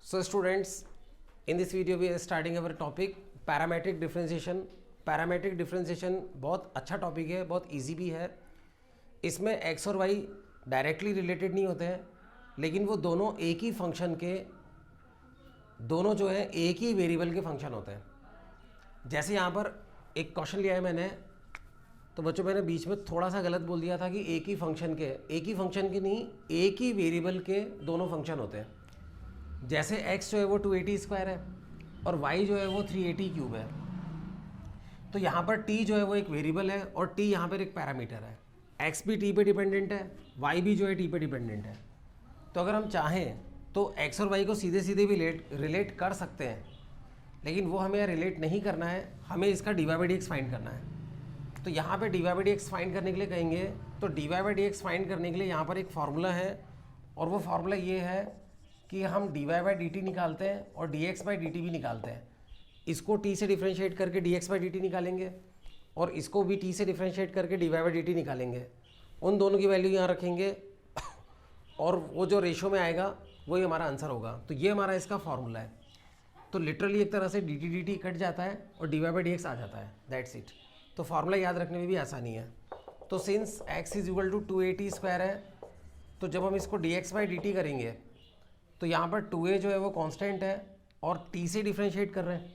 So students, in this video we are starting our topic parametric differentiation. Parametric differentiation बहुत अच्छा topic है, बहुत easy भी है। इसमें एक्स और वाई डायरेक्टली रिलेटेड नहीं होते हैं, लेकिन वो दोनों एक ही फंक्शन के, दोनों जो है एक ही वेरिएबल के फंक्शन होते हैं। जैसे यहाँ पर एक क्वेश्चन लिया है मैंने, तो बच्चों मैंने बीच में थोड़ा सा गलत बोल दिया था कि एक ही फंक्शन के नहीं, एक ही वेरिएबल के दोनों फंक्शन होते हैं। जैसे x जो है वो 280 स्क्वायर है और y जो है वो 380 क्यूब है। तो यहाँ पर t जो है वो एक वेरिएबल है और t यहाँ पर एक पैरामीटर है। x भी t पे डिपेंडेंट है, y भी जो है t पे डिपेंडेंट है। तो अगर हम चाहें तो x और y को सीधे सीधे भी रिलेट कर सकते हैं, लेकिन वो हमें रिलेट नहीं करना है, हमें इसका dy/dx फाइंड करना है। तो यहाँ पे dy/dx फाइंड करने के लिए कहेंगे, तो dy/dx फाइंड करने के लिए यहाँ पर एक फार्मूला है, और वो फार्मूला ये है कि हम dy/dt निकालते हैं और dx/dt भी निकालते हैं। इसको t से डिफ्रेंशिएट करके dx/dt निकालेंगे और इसको भी t से डिफ्रेंशिएट करके dy/dt निकालेंगे। उन दोनों की वैल्यू यहाँ रखेंगे और वो जो रेशो में आएगा वही हमारा आंसर होगा। तो ये हमारा इसका फार्मूला है। तो लिटरली एक तरह से dt कट जाता है और dy/dx आ जाता है, दैट्स इट। तो फार्मूला याद रखने में भी आसानी है। तो since x is equal to 280 square है, तो जब हम इसको dx/dt करेंगे तो यहाँ पर 2a जो है वो कांस्टेंट है और t से डिफ्रेंशिएट कर रहे हैं,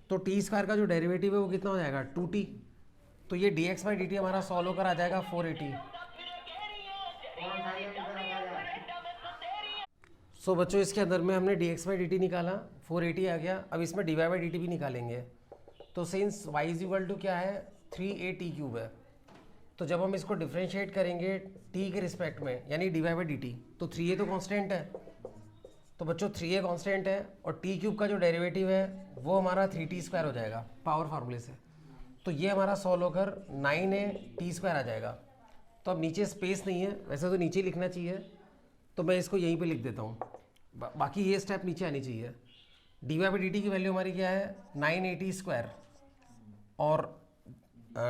तो t स्क्वायर का जो डेरिवेटिव है वो कितना हो जाएगा 2t। तो ये dx/dt हमारा सॉल्व होकर आ जाएगा 480। सो बच्चों इसके अंदर में हमने dx/dt निकाला, 480 आ गया। अब इसमें dy/dt भी निकालेंगे। तो since y is equal to क्या है 3a t क्यूब है, तो जब हम इसको डिफ्रेंशिएट करेंगे t के रिस्पेक्ट में यानी dy/dt, तो 3a तो कांस्टेंट है। तो बच्चों 3a कांस्टेंट है और t क्यूब का जो डेरिवेटिव है वो हमारा 3t स्क्वायर हो जाएगा पावर फार्मूले से। तो ये हमारा सॉल्व होकर 9a t स्क्वायर आ जाएगा। तो अब नीचे स्पेस नहीं है, वैसे तो नीचे लिखना चाहिए, तो मैं इसको यहीं पे लिख देता हूँ। बाकी ये स्टेप नीचे आनी चाहिए। dy/dt की वैल्यू हमारी क्या है 980 स्क्वायर और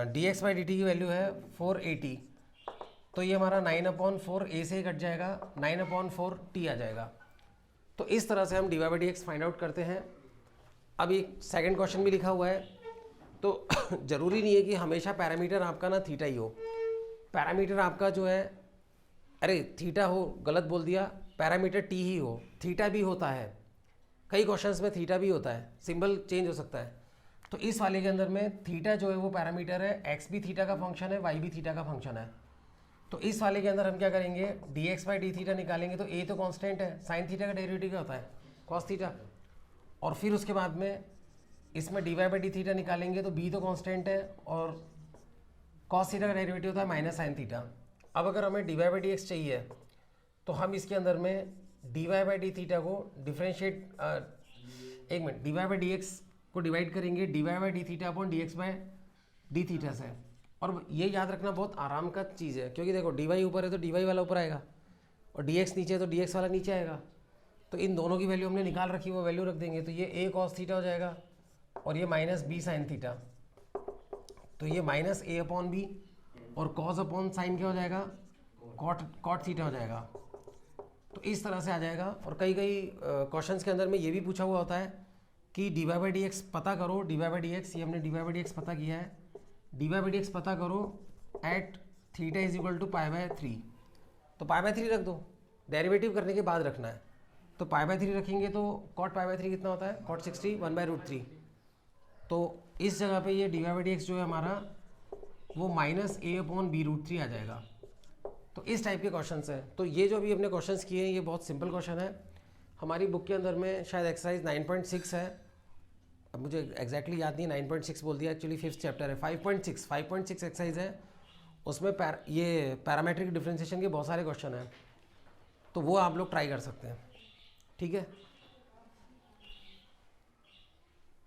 dx/dt की वैल्यू है 480। तो ये हमारा 9/4 a से कट जाएगा, 9/4 t आ जाएगा। तो इस तरह से हम dy/dx फाइंड आउट करते हैं। अब एक सेकंड क्वेश्चन भी लिखा हुआ है, तो ज़रूरी नहीं है कि हमेशा पैरामीटर आपका ना थीटा ही हो। पैरामीटर आपका जो है, अरे थीटा हो, गलत बोल दिया, पैरामीटर टी ही हो। थीटा भी होता है, कई क्वेश्चंस में थीटा भी होता है, सिंबल चेंज हो सकता है। तो इस वाले के अंदर में थीटा जो है वो पैरामीटर है, एक्स भी थीटा का फंक्शन है, वाई भी थीटा का फंक्शन है। तो इस वाले के अंदर हम क्या करेंगे dx/d थीटा निकालेंगे। तो a तो कांस्टेंट है, साइन थीटा का डेरिवेटिव क्या होता है cos थीटा, और फिर उसके बाद में इसमें dy/d थीटा निकालेंगे तो b तो कांस्टेंट है और cos थीटा का डेरिवेटिव होता है माइनस साइन थीटा। अब अगर हमें dy/dx चाहिए तो हम इसके अंदर में dy/d थीटा को डिफ्रेंशिएट, एक मिनट, dy/dx को डिवाइड करेंगे dy/d theta upon dx/d theta से। और ये याद रखना बहुत आराम का चीज़ है, क्योंकि देखो dy ऊपर है तो dy वाला ऊपर आएगा और dx नीचे है तो dx वाला नीचे आएगा। तो इन दोनों की वैल्यू हमने निकाल रखी, वो वैल्यू रख देंगे। तो ये a cos थीटा हो जाएगा और ये माइनस b साइन थीटा। तो ये माइनस a/b और cos अपॉन साइन क्या हो जाएगा cot थीटा हो जाएगा। तो इस तरह से आ जाएगा। और कई क्वेश्चंस के अंदर में ये भी पूछा हुआ होता है कि dy/dx पता करो, dy/dx, ये हमने dy/dx पता किया है, dy/dx पता करो at theta is equal to π/3। तो π/3 रख दो, डेरिवेटिव करने के बाद रखना है। तो π/3 रखेंगे तो cot π/3 कितना होता है cot 60 1/√3। तो इस जगह पे ये dy/dx जो है हमारा वो माइनस a/b√3 आ जाएगा। तो इस टाइप के क्वेश्चंस हैं। तो ये जो अभी हमने क्वेश्चंस किए हैं ये बहुत सिंपल क्वेश्चन है। हमारी बुक के अंदर में शायद एक्सरसाइज 9.6 है, अब मुझे एग्जैक्टली याद नहीं, 9.6 बोल दिया, एक्चुअली 5th चैप्टर है। 5.6 एक्सरसाइज है, उसमें ये पैरामेट्रिक डिफरेंशिएशन के बहुत सारे क्वेश्चन हैं, तो वो आप लोग ट्राई कर सकते हैं। ठीक है।